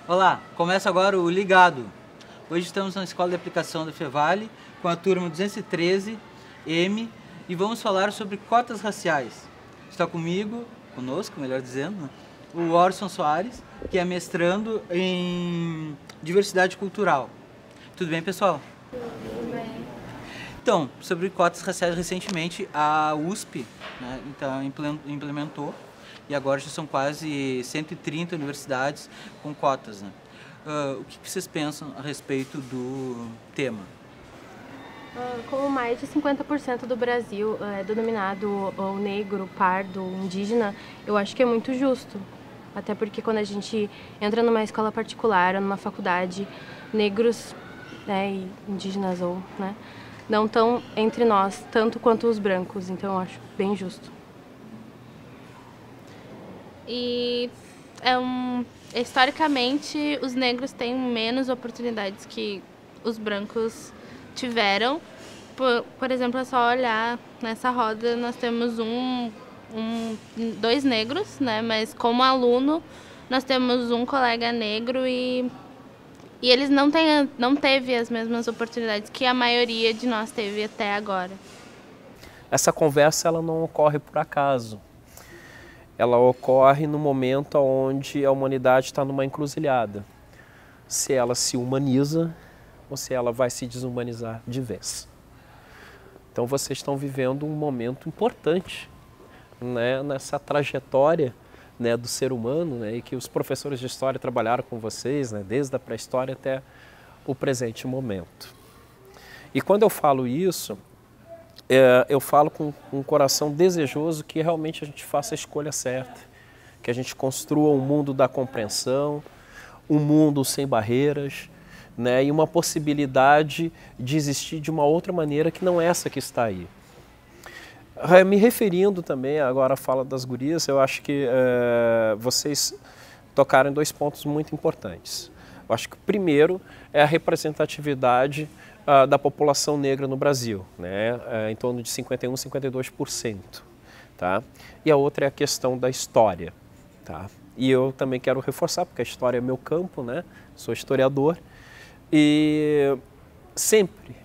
Olá, começa agora o Ligado. Hoje estamos na Escola de Aplicação da Fevale com a turma 213M e vamos falar sobre cotas raciais. Está conosco, melhor dizendo, né? O Orson Soares, que é mestrando em diversidade cultural. Tudo bem, pessoal? Tudo bem. Então, sobre cotas raciais, recentemente a USP, né, então, implementou e agora já são quase 130 universidades com cotas. Né? O que vocês pensam a respeito do tema? Como mais de 50% do Brasil é denominado ou negro, pardo, indígena, eu acho que é muito justo. Até porque quando a gente entra numa escola particular ou numa faculdade, negros, né, e indígenas ou, né, não estão entre nós tanto quanto os brancos, então eu acho bem justo. E historicamente os negros têm menos oportunidades que os brancos tiveram. Por exemplo, é só olhar nessa roda, nós temos dois negros, né? Mas como aluno nós temos um colega negro e eles não teve as mesmas oportunidades que a maioria de nós teve até agora. Essa conversa ela não ocorre por acaso. Ela ocorre no momento onde a humanidade está numa encruzilhada. Se ela se humaniza ou se ela vai se desumanizar de vez. Então vocês estão vivendo um momento importante, né, nessa trajetória, né, do ser humano, né, e que os professores de história trabalharam com vocês, né, desde a pré-história até o presente momento. E quando eu falo isso, eu falo com um coração desejoso que realmente a gente faça a escolha certa, que a gente construa um mundo da compreensão, um mundo sem barreiras, né, e uma possibilidade de existir de uma outra maneira que não é essa que está aí. Me referindo também agora à fala das gurias, eu acho que vocês tocaram em dois pontos muito importantes. Eu acho que o primeiro é a representatividade da população negra no Brasil, né? Em torno de 51%, 52%. Tá? E a outra é a questão da história. Tá? E eu também quero reforçar, porque a história é meu campo, né? Sou historiador. E sempre,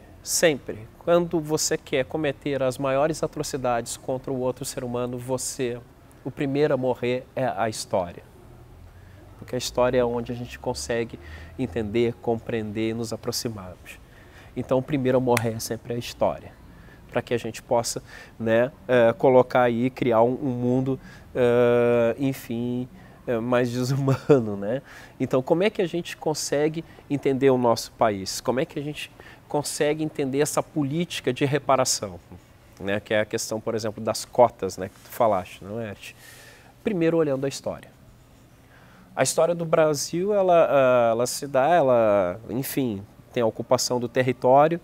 quando você quer cometer as maiores atrocidades contra o outro ser humano, o primeiro a morrer é a história. Porque a história é onde a gente consegue entender, compreender e nos aproximarmos. Então, o primeiro a morrer é sempre a história, para que a gente possa, né, colocar aí, criar um mundo, enfim, mais desumano, né? Então, como é que a gente consegue entender o nosso país? Como é que a gente consegue entender essa política de reparação, né? Que é a questão, por exemplo, das cotas, né, que tu falaste, não é? Primeiro, olhando a história. A história do Brasil, ela se dá, enfim, tem a ocupação do território,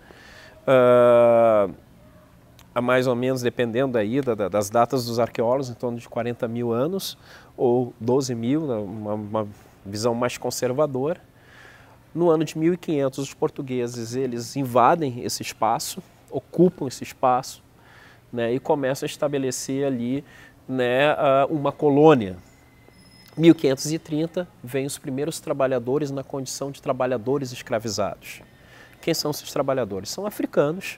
a mais ou menos, dependendo aí das datas dos arqueólogos, em torno de 40 mil anos, ou 12 mil, uma visão mais conservadora. No ano de 1500, os portugueses eles invadem esse espaço, ocupam esse espaço, né, e começam a estabelecer ali, né, uma colônia. 1530, vêm os primeiros trabalhadores na condição de trabalhadores escravizados. Quem são esses trabalhadores? São africanos,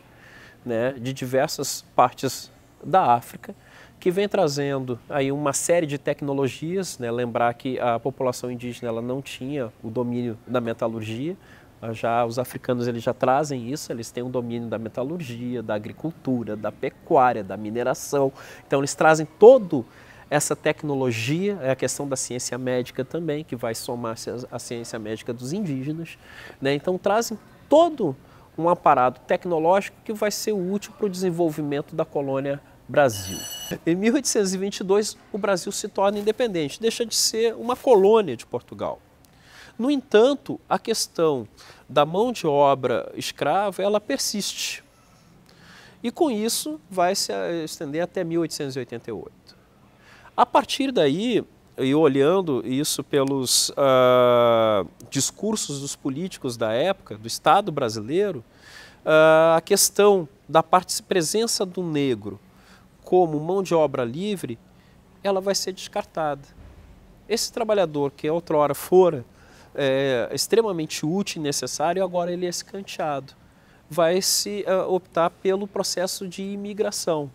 né, de diversas partes da África, que vem trazendo aí uma série de tecnologias, né, lembrar que a população indígena ela não tinha o domínio da metalurgia, já os africanos eles já trazem isso, eles têm o domínio da metalurgia, da agricultura, da pecuária, da mineração, então eles trazem todo essa tecnologia, é a questão da ciência médica também, que vai somar-se à ciência médica dos indígenas, né? Então trazem todo um aparato tecnológico que vai ser útil para o desenvolvimento da colônia Brasil. Em 1822, o Brasil se torna independente, deixa de ser uma colônia de Portugal. No entanto, a questão da mão de obra escrava, ela persiste. E com isso vai se estender até 1888. A partir daí, e olhando isso pelos discursos dos políticos da época, do Estado brasileiro, a questão da presença do negro como mão de obra livre, ela vai ser descartada. Esse trabalhador que outrora fora extremamente útil e necessário, agora ele é escanteado. Vai se optar pelo processo de imigração,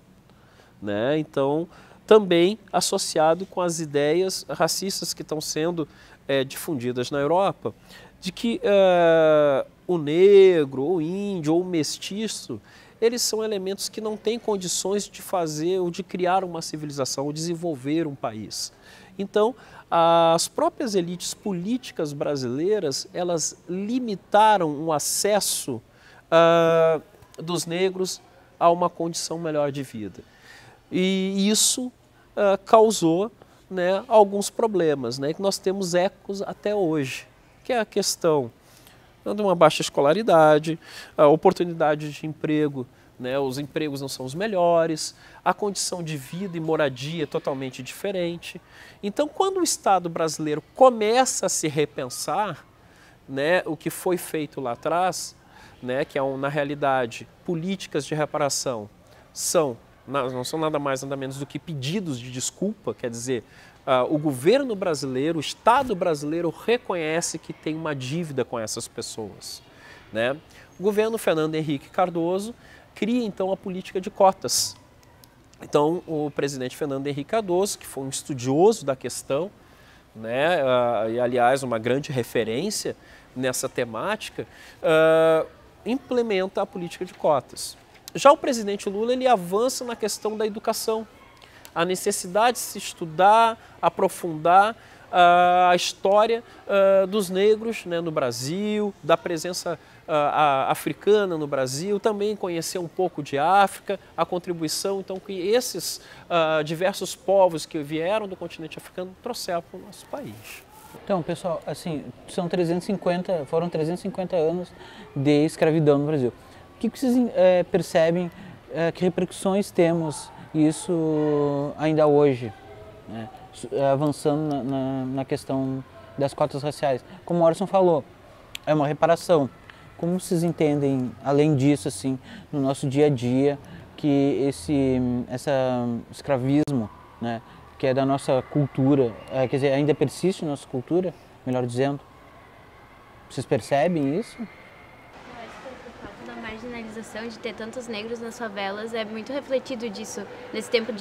né? Então, também associado com as ideias racistas que estão sendo difundidas na Europa, de que o negro, o índio ou o mestiço, eles são elementos que não têm condições de fazer ou de criar uma civilização, ou desenvolver um país. Então, as próprias elites políticas brasileiras, elas limitaram o acesso dos negros a uma condição melhor de vida. E isso causou, né, alguns problemas, né, que nós temos ecos até hoje, que é a questão de uma baixa escolaridade, a oportunidade de emprego, né, os empregos não são os melhores, a condição de vida e moradia é totalmente diferente. Então, quando o Estado brasileiro começa a se repensar, né, o que foi feito lá atrás, né, que na realidade, políticas de reparação não são nada mais, nada menos do que pedidos de desculpa, quer dizer, o governo brasileiro, o Estado brasileiro reconhece que tem uma dívida com essas pessoas, né? O governo Fernando Henrique Cardoso cria então a política de cotas. Então o presidente Fernando Henrique Cardoso, que foi um estudioso da questão, né, e aliás uma grande referência nessa temática, implementa a política de cotas. Já o presidente Lula, ele avança na questão da educação, a necessidade de se estudar, aprofundar a história dos negros, né, no Brasil, da presença africana no Brasil, também conhecer um pouco de África, a contribuição então que esses diversos povos que vieram do continente africano trouxeram para o nosso país. Então, pessoal, assim, foram 350 anos de escravidão no Brasil. O que vocês percebem, que repercussões temos isso ainda hoje, né? Avançando na questão das cotas raciais? Como o Orson falou, é uma reparação. Como vocês entendem, além disso, assim, no nosso dia a dia, que esse escravismo, né, que é da nossa cultura, quer dizer, ainda persiste na nossa cultura, melhor dizendo? Vocês percebem isso? Da marginalização, de ter tantos negros nas favelas, é muito refletido disso, nesse tempo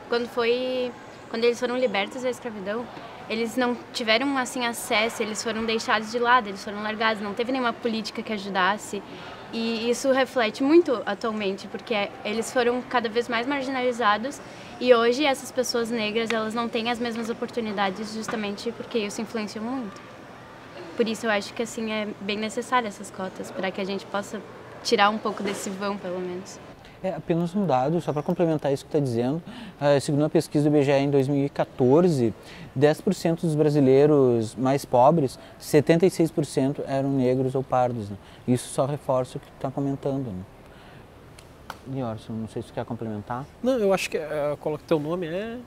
quando eles foram libertos da escravidão, eles não tiveram assim acesso, eles foram deixados de lado, eles foram largados, não teve nenhuma política que ajudasse, e isso reflete muito atualmente, porque eles foram cada vez mais marginalizados e hoje essas pessoas negras, elas não têm as mesmas oportunidades justamente porque isso influencia muito. Por isso eu acho que assim é bem necessário essas cotas, para que a gente possa tirar um pouco desse vão, pelo menos. É apenas um dado, só para complementar isso que está dizendo, segundo uma pesquisa do IBGE em 2014, 10% dos brasileiros mais pobres, 76% eram negros ou pardos, né? Isso só reforça o que tu está comentando, né? E Orson, não sei se tu quer complementar. Não, eu acho que teu nome é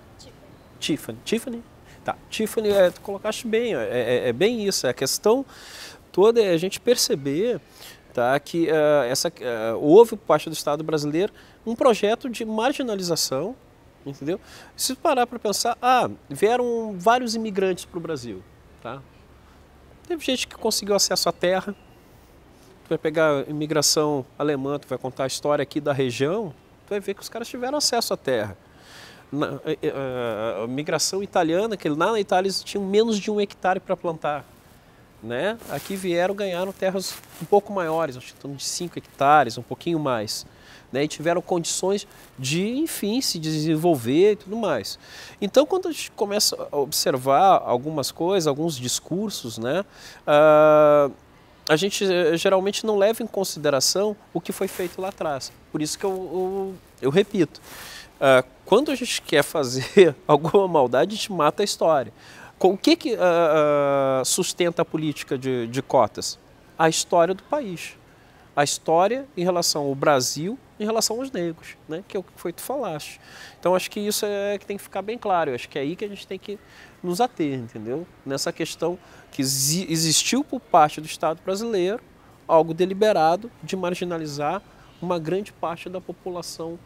Tiffany. Tiffany? Tá, Tiffany, tu colocaste bem, é bem isso, a questão toda é a gente perceber, tá, que houve por parte do Estado brasileiro um projeto de marginalização, entendeu? Se parar para pensar, vieram vários imigrantes para o Brasil, tá? Teve gente que conseguiu acesso à terra, tu vai pegar a imigração alemã, tu vai contar a história aqui da região, tu vai ver que os caras tiveram acesso à terra. A migração italiana, que lá na Itália eles tinham menos de 1 hectare para plantar, né? Aqui ganharam terras um pouco maiores, acho que de 5 hectares, um pouquinho mais, né? E tiveram condições de, enfim, se desenvolver e tudo mais. Então, quando a gente começa a observar algumas coisas, alguns discursos, né? A gente geralmente não leva em consideração o que foi feito lá atrás. Por isso que eu repito, quando a gente quer fazer alguma maldade, a gente mata a história. O que sustenta a política de cotas? A história do país. A história em relação ao Brasil, em relação aos negros, né? Que é o que foi tu falaste. Então, acho que isso que tem que ficar bem claro. Eu acho que é aí que a gente tem que nos ater, entendeu? Nessa questão que existiu por parte do Estado brasileiro algo deliberado de marginalizar uma grande parte da população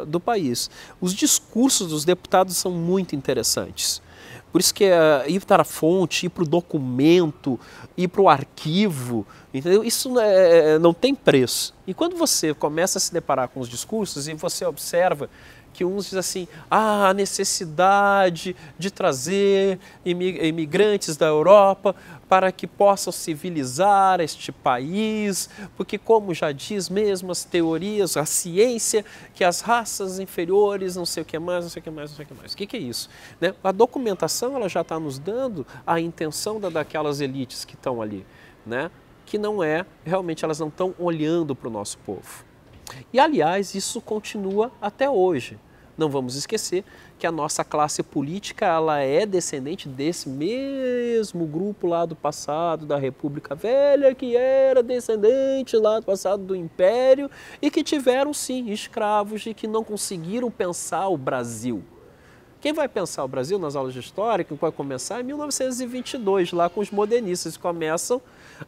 do país. Os discursos dos deputados são muito interessantes. Por isso que ir para a fonte, ir para o documento, ir para o arquivo, entendeu? Isso não tem preço. E quando você começa a se deparar com os discursos e você observa que uns dizem assim, a necessidade de trazer imigrantes da Europa para que possam civilizar este país, porque como já diz mesmo as teorias, a ciência, que as raças inferiores, não sei o que mais, não sei o que mais, não sei o que mais. O que é isso? Né? A documentação ela já está nos dando a intenção daquelas elites que estão ali, né? Que não é, realmente elas não estão olhando para o nosso povo. E, aliás, isso continua até hoje. Não vamos esquecer que a nossa classe política ela é descendente desse mesmo grupo lá do passado, da República Velha, que era descendente lá do passado do Império e que tiveram, sim, escravos e que não conseguiram pensar o Brasil. Quem vai pensar o Brasil nas aulas de história, que vai começar em 1922, lá com os modernistas, que começam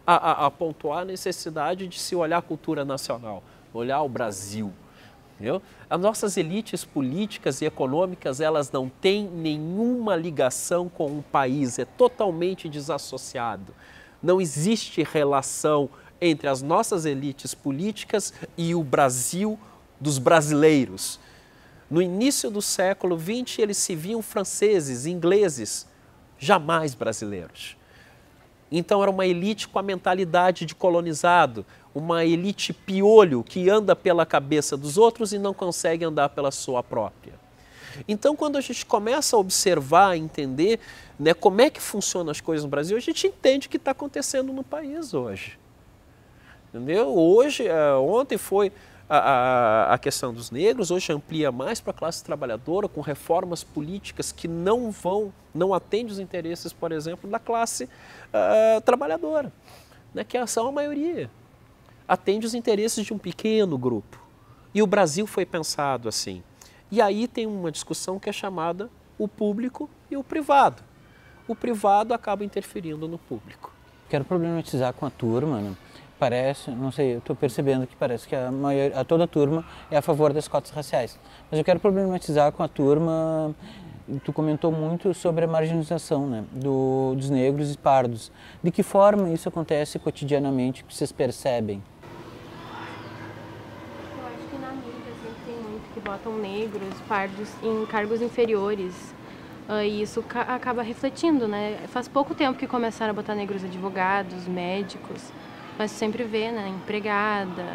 a pontuar a necessidade de se olhar a cultura nacional, olhar o Brasil. Entendeu? As nossas elites políticas e econômicas, elas não têm nenhuma ligação com o país, é totalmente desassociado. Não existe relação entre as nossas elites políticas e o Brasil dos brasileiros. No início do século XX, eles se viam franceses, ingleses, jamais brasileiros. Então era uma elite com a mentalidade de colonizado, uma elite piolho que anda pela cabeça dos outros e não consegue andar pela sua própria. Então quando a gente começa a observar, a entender, né, como é que funcionam as coisas no Brasil, a gente entende o que está acontecendo no país hoje. Entendeu? Hoje, ontem foi a questão dos negros, hoje amplia mais para a classe trabalhadora, com reformas políticas que não atendem os interesses, por exemplo, da classe trabalhadora, né, que são a maioria. Atende os interesses de um pequeno grupo. E o Brasil foi pensado assim. E aí tem uma discussão que é chamada o público e o privado. O privado acaba interferindo no público. Quero problematizar com a turma, né? Parece, não sei, eu estou percebendo que parece que toda a turma é a favor das cotas raciais. Mas eu quero problematizar com a turma, tu comentou muito sobre a marginalização, né, dos negros e pardos. De que forma isso acontece cotidianamente, que vocês percebem? Eu acho que na mídia sempre tem muito que botam negros, pardos em cargos inferiores. E isso acaba refletindo, né? Faz pouco tempo que começaram a botar negros advogados, médicos, mas sempre vê, né? Empregada,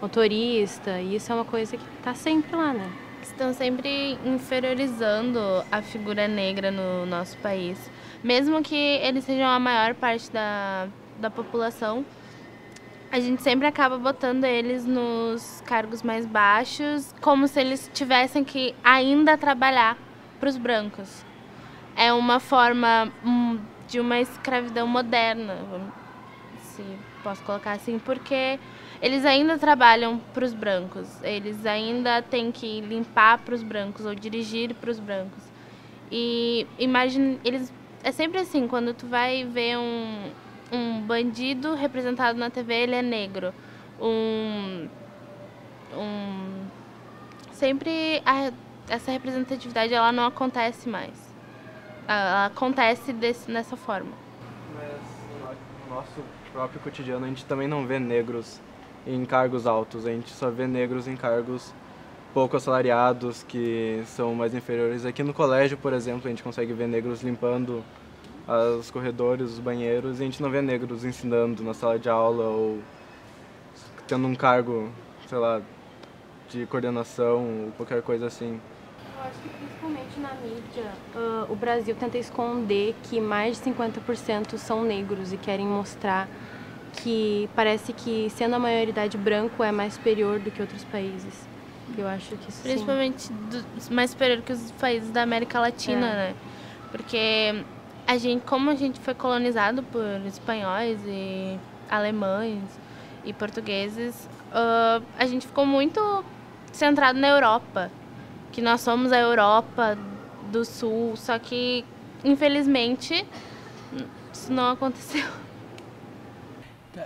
motorista, e isso é uma coisa que está sempre lá, né? Estão sempre inferiorizando a figura negra no nosso país. Mesmo que eles sejam a maior parte da população, a gente sempre acaba botando eles nos cargos mais baixos, como se eles tivessem que ainda trabalhar para os brancos. É uma forma de uma escravidão moderna, se posso colocar assim, porque eles ainda trabalham para os brancos, eles ainda têm que limpar para os brancos ou dirigir para os brancos. E imagine, é sempre assim, quando tu vai ver um bandido representado na TV, ele é negro. Sempre essa representatividade ela não acontece mais. Ela acontece nessa forma. Mas no nosso próprio cotidiano a gente também não vê negros em cargos altos, a gente só vê negros em cargos pouco assalariados, que são mais inferiores. Aqui no colégio, por exemplo, a gente consegue ver negros limpando os corredores, os banheiros, e a gente não vê negros ensinando na sala de aula ou tendo um cargo, sei lá, de coordenação ou qualquer coisa assim. Eu acho que principalmente na mídia, o Brasil tenta esconder que mais de 50% são negros e querem mostrar que parece que sendo a maioridade branco é mais superior do que outros países. Eu acho que isso principalmente mais superior que os países da América Latina, né? Porque como a gente foi colonizado por espanhóis e alemães e portugueses, a gente ficou muito centrado na Europa, que nós somos a Europa do Sul, só que infelizmente isso não aconteceu.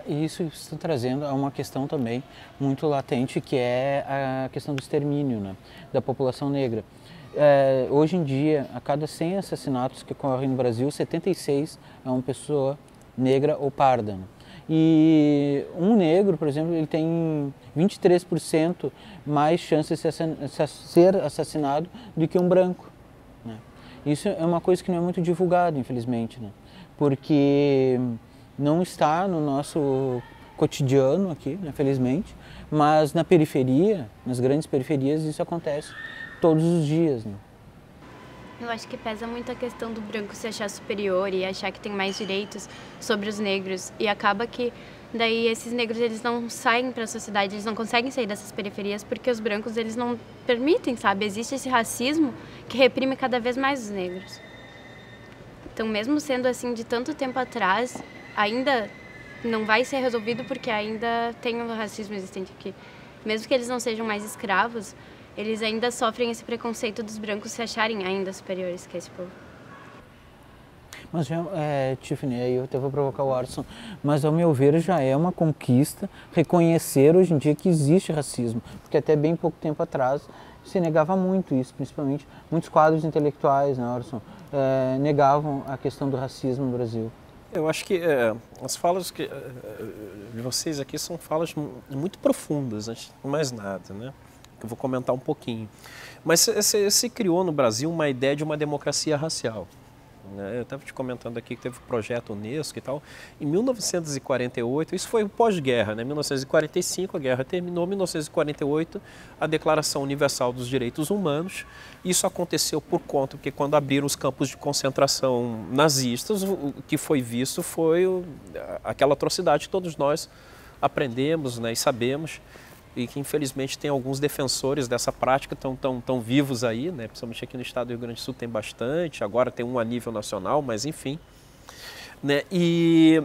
E isso está trazendo a uma questão também muito latente, que é a questão do extermínio, né, da população negra. hoje em dia, a cada 100 assassinatos que ocorrem no Brasil, 76 é uma pessoa negra ou parda. E um negro, por exemplo, ele tem 23% mais chances de ser assassinado do que um branco, né? Isso é uma coisa que não é muito divulgada, infelizmente, né? Porque não está no nosso cotidiano aqui, né, felizmente, mas na periferia, nas grandes periferias, isso acontece todos os dias, né? Eu acho que pesa muito a questão do branco se achar superior e achar que tem mais direitos sobre os negros. E acaba que daí esses negros eles não saem para a sociedade, eles não conseguem sair dessas periferias porque os brancos eles não permitem, sabe? Existe esse racismo que reprime cada vez mais os negros. Então, mesmo sendo assim de tanto tempo atrás, ainda não vai ser resolvido porque ainda tem o racismo existente aqui. Mesmo que eles não sejam mais escravos, eles ainda sofrem esse preconceito dos brancos se acharem ainda superiores que esse povo. Mas, Tiffany, aí eu até vou provocar o Arson, mas ao meu ver já é uma conquista reconhecer hoje em dia que existe racismo, porque até bem pouco tempo atrás se negava muito isso, principalmente muitos quadros intelectuais, né, Arson, negavam a questão do racismo no Brasil. Eu acho que as falas de vocês aqui são falas muito profundas, antes de mais nada, né? Eu vou comentar um pouquinho. Mas se criou no Brasil uma ideia de uma democracia racial, né? Eu estava te comentando aqui que teve o projeto Unesco e tal. Em 1948, isso foi pós-guerra, né? Em 1945 a guerra terminou, em 1948 a Declaração Universal dos Direitos Humanos. Isso aconteceu por conta, porque quando abriram os campos de concentração nazistas, o que foi visto foi aquela atrocidade que todos nós aprendemos, né, e sabemos, e que infelizmente tem alguns defensores dessa prática tão vivos aí, né? Principalmente aqui no estado do Rio Grande do Sul tem bastante, agora tem um a nível nacional, mas enfim, né? E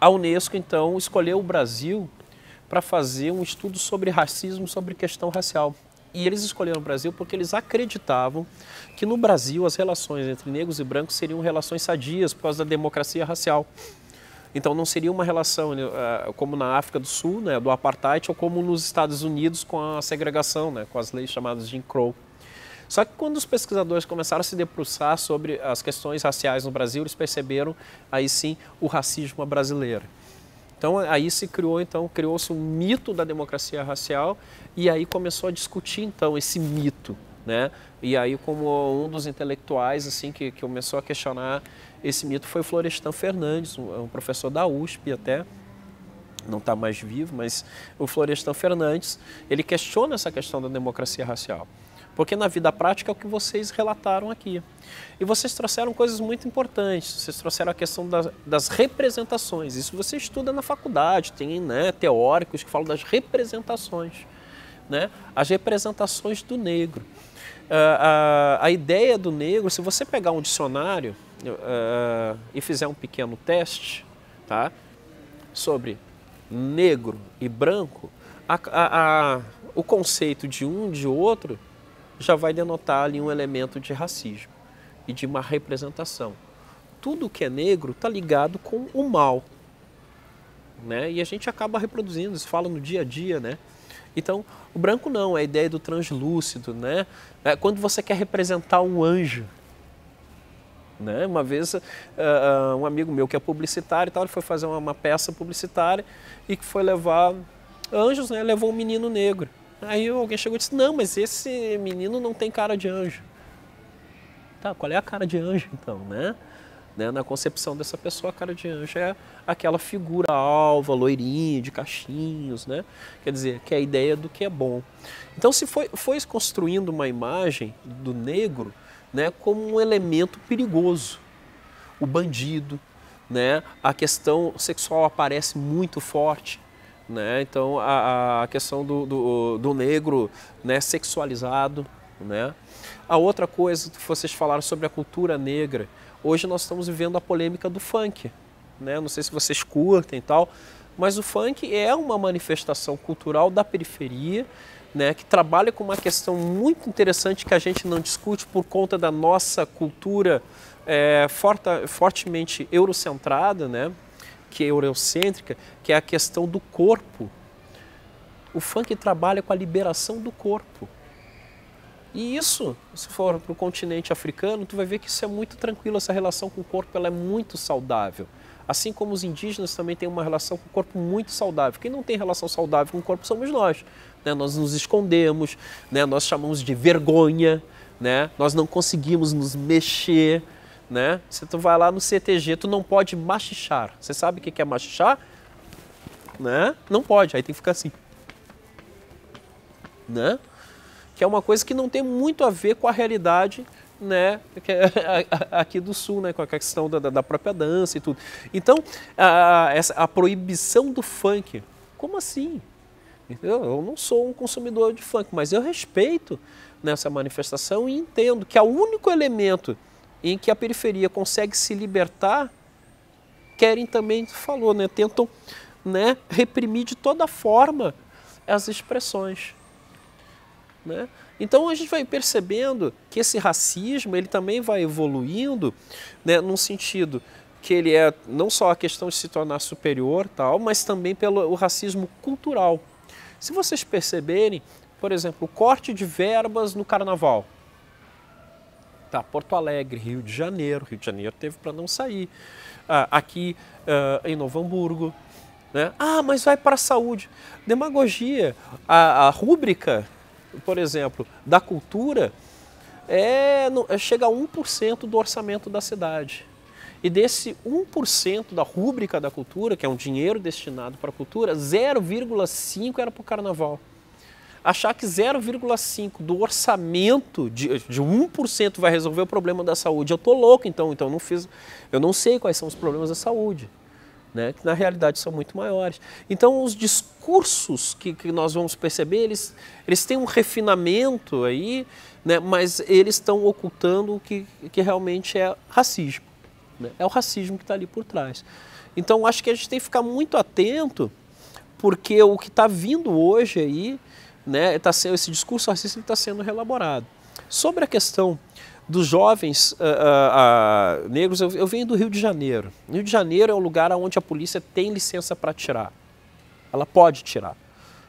a Unesco então escolheu o Brasil para fazer um estudo sobre racismo, sobre questão racial. E eles escolheram o Brasil porque eles acreditavam que no Brasil as relações entre negros e brancos seriam relações sadias por causa da democracia racial. Então não seria uma relação como na África do Sul, né, do apartheid, ou como nos Estados Unidos com a segregação, né, com as leis chamadas de Jim Crow. Só que quando os pesquisadores começaram a se debruçar sobre as questões raciais no Brasil, eles perceberam aí sim o racismo brasileiro. Então aí criou-se um mito da democracia racial e aí começou a discutir então esse mito, né? E aí como um dos intelectuais assim que começou a questionar esse mito foi o Florestan Fernandes, um professor da USP até, não está mais vivo, mas o Florestan Fernandes, ele questiona essa questão da democracia racial. Porque na vida prática é o que vocês relataram aqui. E vocês trouxeram coisas muito importantes, vocês trouxeram a questão das representações. Isso você estuda na faculdade, tem, né, teóricos que falam das representações, né? As representações do negro. A ideia do negro, se você pegar um dicionário e fizer um pequeno teste, tá, sobre negro e branco, o conceito de um e de outro já vai denotar ali um elemento de racismo e de uma representação. Tudo que é negro está ligado com o mal, né? E a gente acaba reproduzindo, isso fala no dia a dia, né? Então, o branco não, é a ideia do translúcido, né? Quando você quer representar um anjo, né? Uma vez, um amigo meu que é publicitário e tal, ele foi fazer uma peça publicitária e que foi levar anjos, né? Levou um menino negro. Aí alguém chegou e disse, não, mas esse menino não tem cara de anjo. Tá, qual é a cara de anjo então, né? Na concepção dessa pessoa, a cara de anjo é aquela figura alva, loirinha, de cachinhos, né? Quer dizer, que é a ideia do que é bom. Então se foi construindo uma imagem do negro, né, como um elemento perigoso. O bandido, né? A questão sexual aparece muito forte, né? Então a questão do negro, né, sexualizado, né? A outra coisa que vocês falaram sobre a cultura negra, hoje nós estamos vivendo a polêmica do funk, né? Não sei se vocês curtem e tal, mas o funk é uma manifestação cultural da periferia, né, que trabalha com uma questão muito interessante que a gente não discute por conta da nossa cultura fortemente eurocentrada, né, que é eurocêntrica, que é a questão do corpo. O funk trabalha com a liberação do corpo. E isso, se for para o continente africano, tu vai ver que isso é muito tranquilo, essa relação com o corpo ela é muito saudável. Assim como os indígenas também têm uma relação com o corpo muito saudável. Quem não tem relação saudável com o corpo somos nós. Né? Nós nos escondemos, né? Nós chamamos de vergonha, né? Nós não conseguimos nos mexer. Né? Se tu vai lá no CTG, tu não pode machichar. Você sabe o que é machichar? Né? Não pode, aí tem que ficar assim. Né? Que é uma coisa que não tem muito a ver com a realidade, né, aqui do Sul, né, com a questão da própria dança e tudo. Então, a proibição do funk, como assim? Eu não sou um consumidor de funk, mas eu respeito nessa manifestação e entendo que é o único elemento em que a periferia consegue se libertar, querem também, falou, né, tentam, né, reprimir de toda forma as expressões. Né? Então a gente vai percebendo que esse racismo ele também vai evoluindo, né, num sentido que ele é não só a questão de se tornar superior, tal, mas também pelo racismo cultural. Se vocês perceberem, por exemplo, o corte de verbas no carnaval. Tá, Porto Alegre, Rio de Janeiro teve para não sair. Aqui em Novo Hamburgo. Né? Mas vai para a saúde. Demagogia. A rúbrica, por exemplo, da cultura chega a 1% do orçamento da cidade. E desse 1% da rúbrica da cultura, que é um dinheiro destinado para a cultura, 0,5% era para o carnaval. Achar que 0,5% do orçamento de 1% vai resolver o problema da saúde, eu estou louco então eu não sei quais são os problemas da saúde. Né, que na realidade são muito maiores. Então os discursos que nós vamos perceber, eles têm um refinamento aí, né, mas eles estão ocultando o que realmente é racismo. Né? É o racismo que está ali por trás. Então acho que a gente tem que ficar muito atento, porque o que está vindo hoje aí, né, esse discurso racista está sendo reelaborado. Sobre a questão dos jovens negros, eu venho do Rio de Janeiro. Rio de Janeiro é o lugar onde a polícia tem licença para tirar. Ela pode tirar.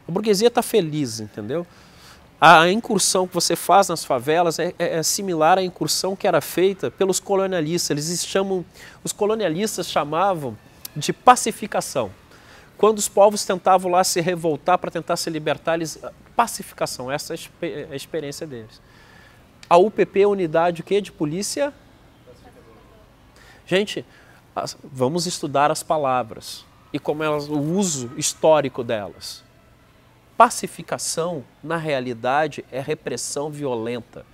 A burguesia está feliz, entendeu? A incursão que você faz nas favelas é similar à incursão que era feita pelos colonialistas. Os colonialistas chamavam de pacificação. Quando os povos tentavam lá se revoltar para tentar se libertar, pacificação, essa é a experiência deles. A UPP é unidade o quê? De polícia? Gente, vamos estudar as palavras e como o uso histórico delas. Pacificação, na realidade, é repressão violenta,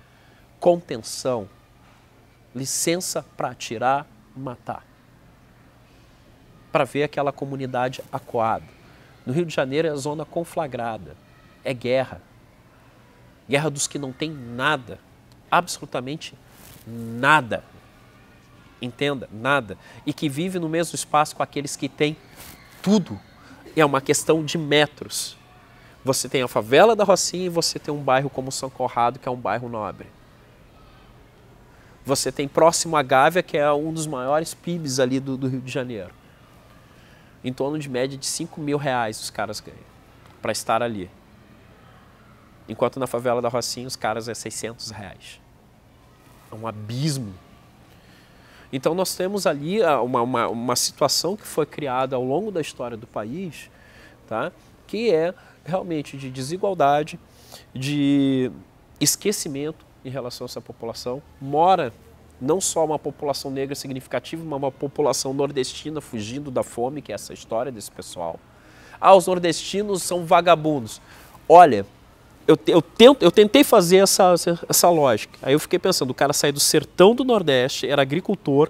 contenção, licença para atirar, matar. Para ver aquela comunidade acuada. No Rio de Janeiro é a zona conflagrada, é guerra. Guerra dos que não têm nada. Absolutamente nada. Entenda, nada. E que vive no mesmo espaço com aqueles que têm tudo. É uma questão de metros. Você tem a favela da Rocinha e você tem um bairro como São Conrado, que é um bairro nobre. Você tem próximo a Gávea, que é um dos maiores PIBs ali do Rio de Janeiro. Em torno de média de R$5.000 os caras ganham para estar ali. Enquanto na favela da Rocinha os caras é R$600. É um abismo. Então nós temos ali uma situação que foi criada ao longo da história do país, tá? Que é realmente de desigualdade, de esquecimento em relação a essa população. Mora não só uma população negra significativa, mas uma população nordestina fugindo da fome, que é essa história desse pessoal. Os nordestinos são vagabundos. Olha, eu tentei fazer essa lógica. Aí eu fiquei pensando, o cara sai do sertão do Nordeste, era agricultor,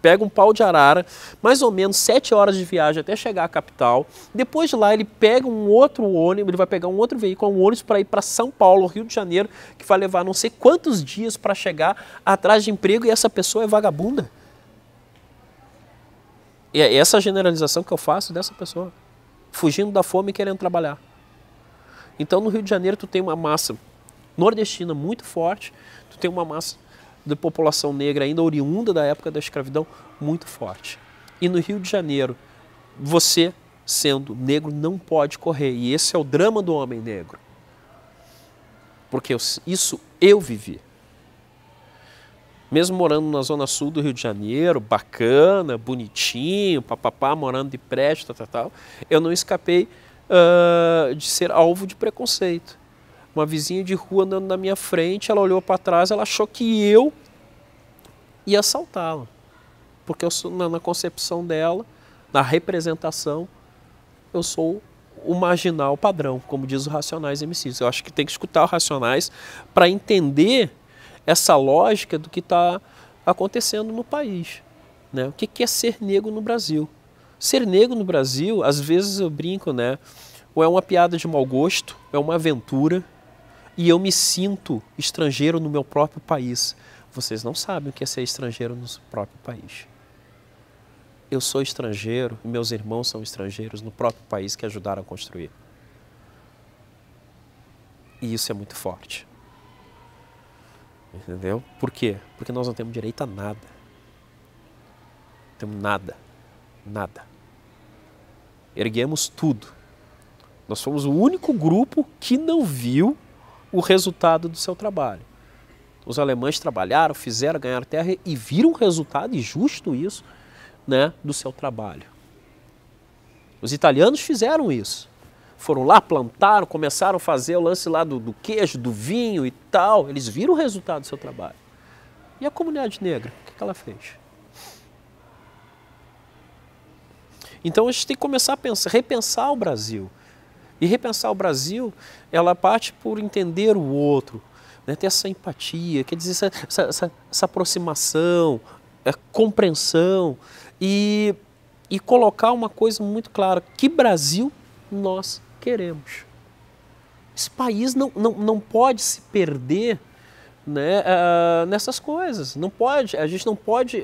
pega um pau de arara, mais ou menos 7 horas de viagem até chegar à capital. Depois de lá ele pega um outro ônibus, ele vai pegar um outro veículo, um ônibus para ir para São Paulo, Rio de Janeiro, que vai levar não sei quantos dias para chegar atrás de emprego e essa pessoa é vagabunda. E é essa generalização que eu faço dessa pessoa, fugindo da fome e querendo trabalhar. Então, no Rio de Janeiro, tu tem uma massa nordestina muito forte, tu tem uma massa de população negra ainda oriunda da época da escravidão muito forte. E no Rio de Janeiro, você, sendo negro, não pode correr. E esse é o drama do homem negro. porque isso eu vivi. Mesmo morando na zona sul do Rio de Janeiro, bacana, bonitinho, papapá, morando de prédio, tal, eu não escapei de ser alvo de preconceito. Uma vizinha de rua andando na minha frente, ela olhou para trás, ela achou que eu ia assaltá-la. Porque eu sou, na concepção dela, na representação, eu sou o marginal padrão, como diz o Racionais MCs. Eu acho que tem que escutar o Racionais para entender essa lógica do que está acontecendo no país. Né? O que é ser negro no Brasil? Ser negro no Brasil, às vezes eu brinco, né? Ou é uma piada de mau gosto, é uma aventura, e eu me sinto estrangeiro no meu próprio país. Vocês não sabem o que é ser estrangeiro no seu próprio país. Eu sou estrangeiro e meus irmãos são estrangeiros no próprio país que ajudaram a construir. E isso é muito forte. Entendeu? Por quê? Porque nós não temos direito a nada. Não temos nada. Nada. Erguemos tudo. Nós fomos o único grupo que não viu o resultado do seu trabalho. Os alemães trabalharam, fizeram, ganharam terra e viram o resultado, e justo isso, né, do seu trabalho. Os italianos fizeram isso. Foram lá, plantaram, começaram a fazer o lance lá do queijo, do vinho e tal. Eles viram o resultado do seu trabalho. E a comunidade negra, o que ela fez? Então a gente tem que começar a pensar, repensar o Brasil. E repensar o Brasil, ela parte por entender o outro, né? Ter essa empatia, quer dizer, essa aproximação, compreensão e colocar uma coisa muito clara: que Brasil nós queremos. Esse país não pode se perder, né, nessas coisas. Não pode, a gente não pode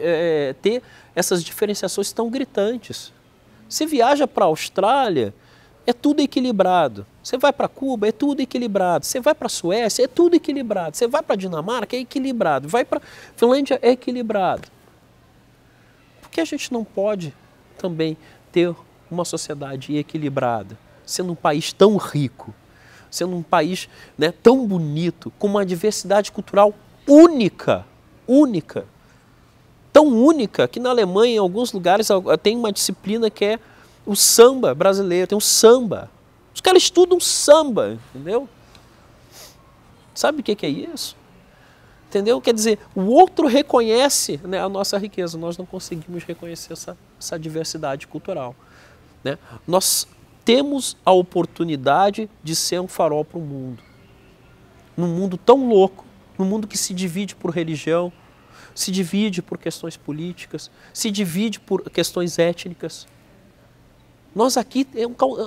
ter essas diferenciações tão gritantes. Você viaja para a Austrália, é tudo equilibrado. Você vai para Cuba, é tudo equilibrado. Você vai para a Suécia, é tudo equilibrado. Você vai para a Dinamarca, é equilibrado. Vai para a Finlândia, é equilibrado. Por que a gente não pode também ter uma sociedade equilibrada, sendo um país tão rico, sendo um país, né, tão bonito, com uma diversidade cultural única, tão única que na Alemanha, em alguns lugares, tem uma disciplina que é o samba brasileiro, tem um samba. Os caras estudam samba, entendeu? Sabe o que é isso? Entendeu? Quer dizer, o outro reconhece, né, a nossa riqueza, nós não conseguimos reconhecer essa diversidade cultural. Né? Nós temos a oportunidade de ser um farol para o mundo. Num mundo tão louco, num mundo que se divide por religião, se divide por questões políticas, se divide por questões étnicas. Nós aqui,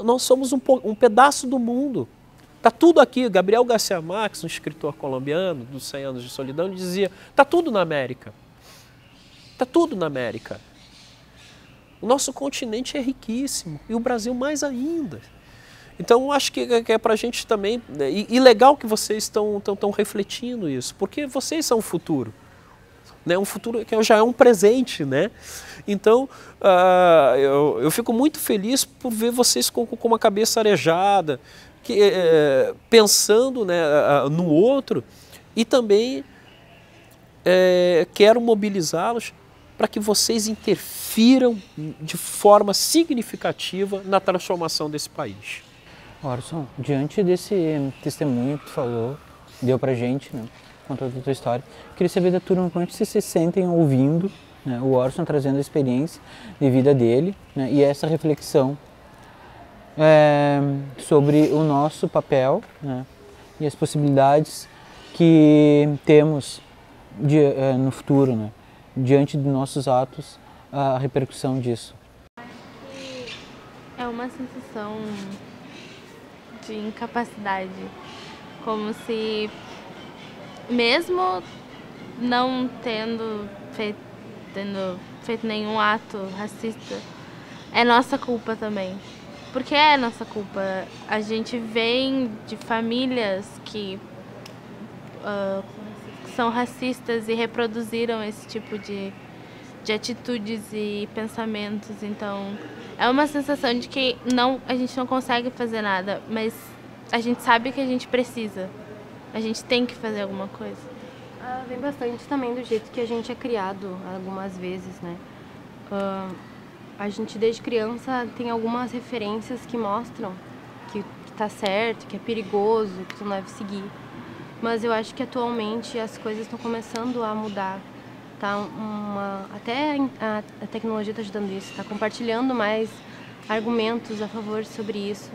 nós somos um pedaço do mundo. Está tudo aqui. Gabriel Garcia Marques, um escritor colombiano dos 100 anos de solidão, ele dizia: está tudo na América. Está tudo na América. O nosso continente é riquíssimo e o Brasil mais ainda. Então, eu acho que é para a gente também... E legal que vocês estão refletindo isso, porque vocês são o futuro. Né? Um futuro que já é um presente. Né? Então, eu fico muito feliz por ver vocês com uma cabeça arejada, pensando, né, no outro, e também quero mobilizá-los para que vocês interfiram de forma significativa na transformação desse país. Orson, diante desse testemunho que tu falou, deu pra gente, né, contando a tua história, queria saber da turma como é que vocês se sentem ouvindo, né, o Orson trazendo a experiência de vida dele, né, e essa reflexão sobre o nosso papel, né, e as possibilidades que temos no futuro, né, diante de nossos atos, a repercussão disso. É uma sensação de incapacidade, como se, mesmo não tendo feito nenhum ato racista, é nossa culpa também. Porque é nossa culpa. A gente vem de famílias que são racistas e reproduziram esse tipo de atitudes e pensamentos. Então, é uma sensação de que a gente não consegue fazer nada, mas a gente sabe que a gente precisa. a gente tem que fazer alguma coisa. Vem bastante também do jeito que a gente é criado algumas vezes, né? A gente desde criança tem algumas referências que mostram que tá certo, que é perigoso, que tu não deve seguir. Mas eu acho que atualmente as coisas estão começando a mudar. Até a tecnologia está ajudando isso, está compartilhando mais argumentos a favor sobre isso.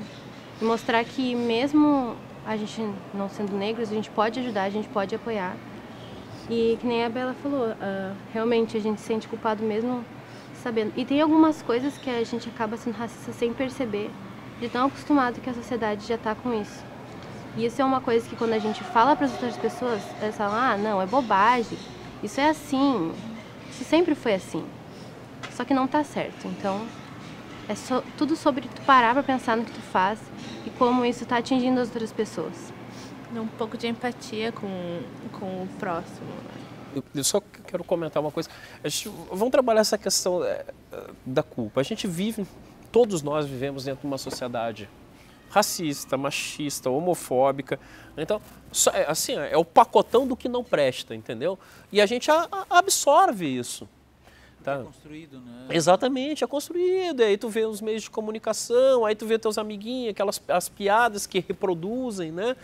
E mostrar que mesmo a gente não sendo negros, a gente pode ajudar, a gente pode apoiar. E que nem a Bela falou, realmente a gente se sente culpado mesmo sabendo. E tem algumas coisas que a gente acaba sendo racista sem perceber, de tão acostumado que a sociedade já está com isso. E isso é uma coisa que quando a gente fala para as outras pessoas, elas falam, não, é bobagem, isso é assim, isso sempre foi assim. Só que não tá certo, então é tudo sobre tu parar para pensar no que tu faz e como isso está atingindo as outras pessoas. Um pouco de empatia com o próximo. Eu só quero comentar uma coisa. Vamos trabalhar essa questão da culpa. A gente vive, todos nós vivemos dentro de uma sociedade racista, machista, homofóbica. Então, assim, é o pacotão do que não presta, entendeu? E a gente absorve isso. Tá? É construído, né? Exatamente, é construído. E aí tu vê os meios de comunicação, aí tu vê teus amiguinhos, as piadas que reproduzem, né?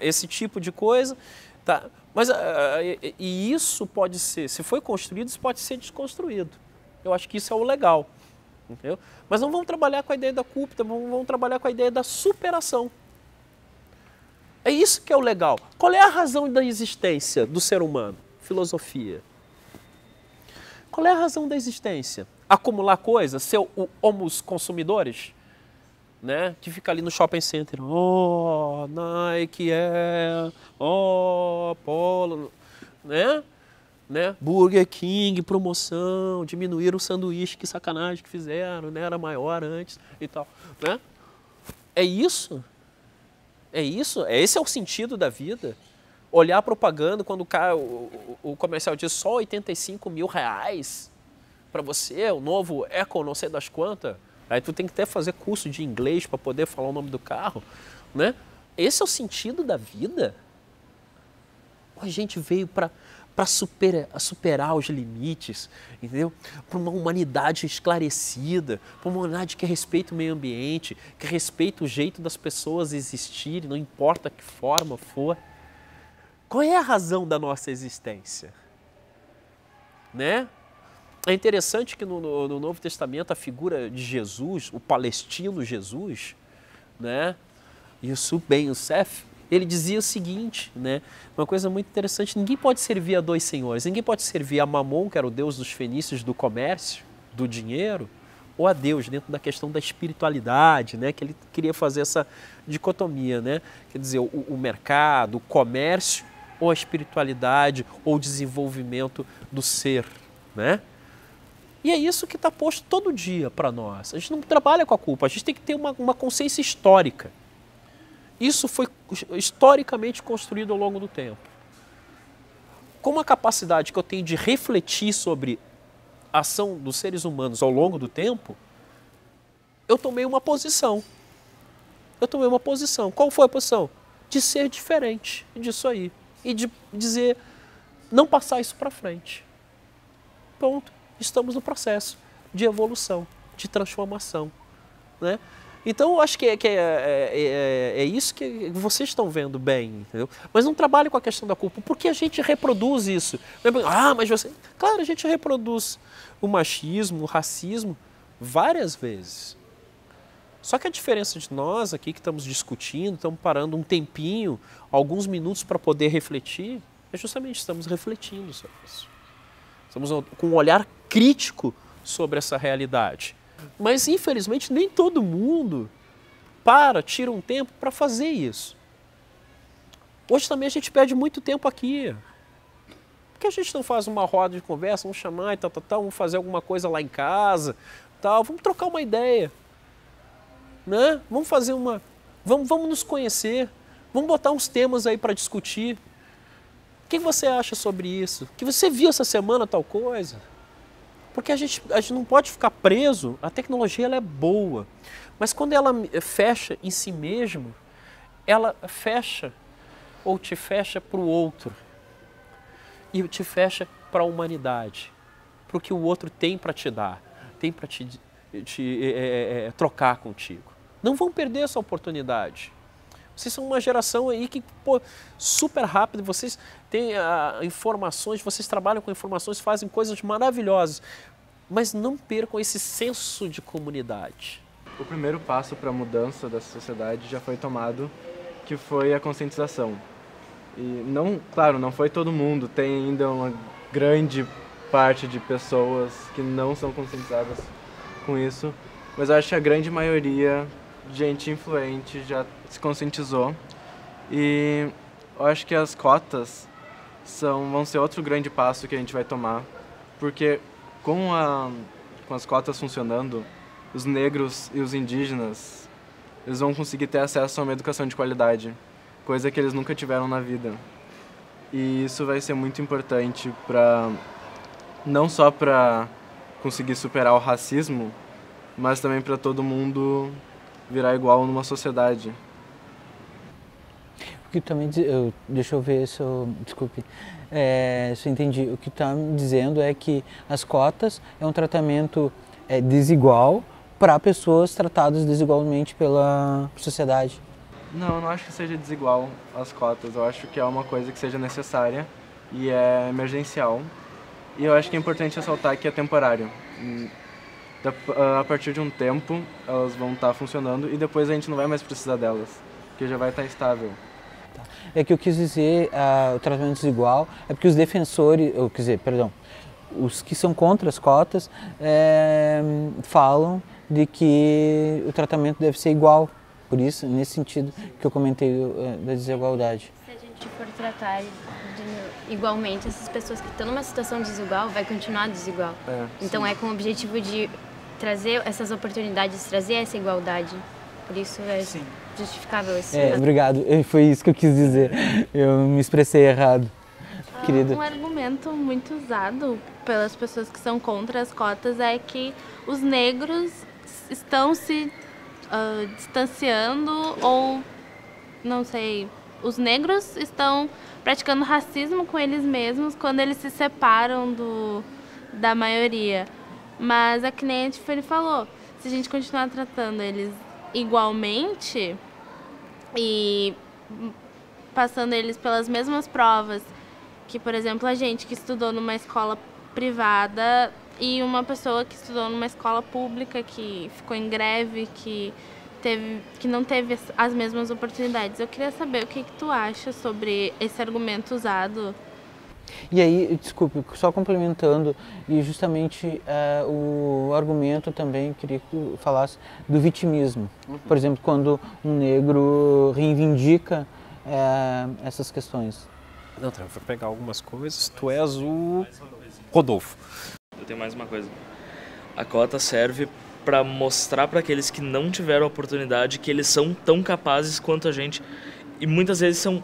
Esse tipo de coisa. Tá? Mas e isso pode ser, se foi construído, isso pode ser desconstruído. Eu acho que isso é o legal. Entendeu? Mas não vamos trabalhar com a ideia da culpa, vamos trabalhar com a ideia da superação. É isso que é o legal. Qual é a razão da existência do ser humano? Filosofia. Qual é a razão da existência? Acumular coisas? Ser o homus consumidores? Né? Que fica ali no shopping center. Oh, Nike, Polo, né? Burger King, promoção, diminuíram o sanduíche, que sacanagem que fizeram, né? Era maior antes e tal. Né? É isso? É isso? Esse é o sentido da vida? Olhar a propaganda quando o comercial diz só R$85 mil para você, o novo Eco não sei das quantas. Aí tu tem que até fazer curso de inglês para poder falar o nome do carro, né? Esse é o sentido da vida? A gente veio para superar os limites, entendeu? Para uma humanidade esclarecida, para uma humanidade que respeita o meio ambiente, que respeita o jeito das pessoas existirem, não importa que forma for. Qual é a razão da nossa existência? Né? É interessante que no Novo Testamento a figura de Jesus, o palestino Jesus, né? Isso bem, o Seth, ele dizia o seguinte, né? Uma coisa muito interessante, ninguém pode servir a dois senhores, ninguém pode servir a Mamon, que era o deus dos fenícios do comércio, do dinheiro, ou a Deus, dentro da questão da espiritualidade, né? Que ele queria fazer essa dicotomia, né? Quer dizer, o mercado, o comércio, ou a espiritualidade, ou o desenvolvimento do ser, né? E é isso que está posto todo dia para nós. A gente não trabalha com a culpa, a gente tem que ter uma consciência histórica. Isso foi historicamente construído ao longo do tempo. Com a capacidade que eu tenho de refletir sobre a ação dos seres humanos ao longo do tempo, eu tomei uma posição. Qual foi a posição? De ser diferente disso aí. E de dizer, não passar isso para frente. Ponto. Estamos no processo de evolução, de transformação, né? Então, eu acho que é isso que vocês estão vendo bem, entendeu? Mas não trabalhe com a questão da culpa, porque a gente reproduz isso. Mas você... Claro, a gente reproduz o machismo, o racismo, várias vezes. Só que a diferença de nós aqui que estamos discutindo, estamos parando um tempinho, alguns minutos para poder refletir, é justamente estamos refletindo sobre isso. Estamos com um olhar crítico sobre essa realidade. Mas, infelizmente, nem todo mundo tira um tempo para fazer isso. Hoje também a gente perde muito tempo aqui. Por que a gente não faz uma roda de conversa, vamos chamar e tal, vamos fazer alguma coisa lá em casa, vamos trocar uma ideia. Né? Vamos fazer vamos nos conhecer, vamos botar uns temas aí para discutir. O que você acha sobre isso? Que você viu essa semana tal coisa? Porque a gente não pode ficar preso, a tecnologia ela é boa, mas quando ela fecha em si mesma, ela fecha ou te fecha para o outro e te fecha para a humanidade, para o que o outro tem para te dar, tem para trocar contigo. Não vão perder essa oportunidade. Vocês são uma geração aí que, pô, super rápido, vocês têm informações, vocês trabalham com informações, fazem coisas maravilhosas, mas não percam esse senso de comunidade. O primeiro passo para a mudança dessa sociedade já foi tomado, que foi a conscientização. E não, claro, não foi todo mundo, tem ainda uma grande parte de pessoas que não são conscientizadas com isso, mas eu acho que a grande maioria, gente influente, já se conscientizou. E eu acho que as cotas vão ser outro grande passo que a gente vai tomar, porque com as cotas funcionando, os negros e os indígenas, eles vão conseguir ter acesso a uma educação de qualidade, coisa que eles nunca tiveram na vida. E isso vai ser muito importante não só para conseguir superar o racismo, mas também para todo mundo virar igual numa sociedade. O que também deixa eu ver se eu, desculpe, se eu entendi. O que está me dizendo é que as cotas é um tratamento desigual para pessoas tratadas desigualmente pela sociedade. Não, eu não acho que seja desigual as cotas. Eu acho que é uma coisa que seja necessária e é emergencial. E eu acho que é importante ressaltar que é temporário. A partir de um tempo, elas vão estar funcionando e depois a gente não vai mais precisar delas, porque já vai estar estável. É que eu quis dizer, o tratamento desigual é porque os defensores, os que são contra as cotas falam de que o tratamento deve ser igual. Por isso, nesse sentido que eu comentei da desigualdade. Se a gente for tratar igualmente, essas pessoas que estão numa situação desigual, vai continuar desigual. Então sim. É com o objetivo de trazer essas oportunidades, trazer essa igualdade. Por isso sim. Justificável esse obrigado, foi isso que eu quis dizer. Eu me expressei errado. Querida. Um argumento muito usado pelas pessoas que são contra as cotas é que os negros estão se distanciando ou, não sei, os negros estão praticando racismo com eles mesmos quando eles se separam da maioria. Mas é que nem a Tiffany falou, se a gente continuar tratando eles igualmente e passando eles pelas mesmas provas que, por exemplo, a gente que estudou numa escola privada e uma pessoa que estudou numa escola pública, que ficou em greve, que não teve as mesmas oportunidades. Eu queria saber o que tu acha sobre esse argumento usado. E aí, desculpe, só complementando, e justamente o argumento também, queria que tu falasse do vitimismo. Por exemplo, quando um negro reivindica essas questões. Não, vou pegar algumas coisas. Tu és o Rodolfo. Eu tenho mais uma coisa. A cota serve para mostrar para aqueles que não tiveram a oportunidade que eles são tão capazes quanto a gente e muitas vezes são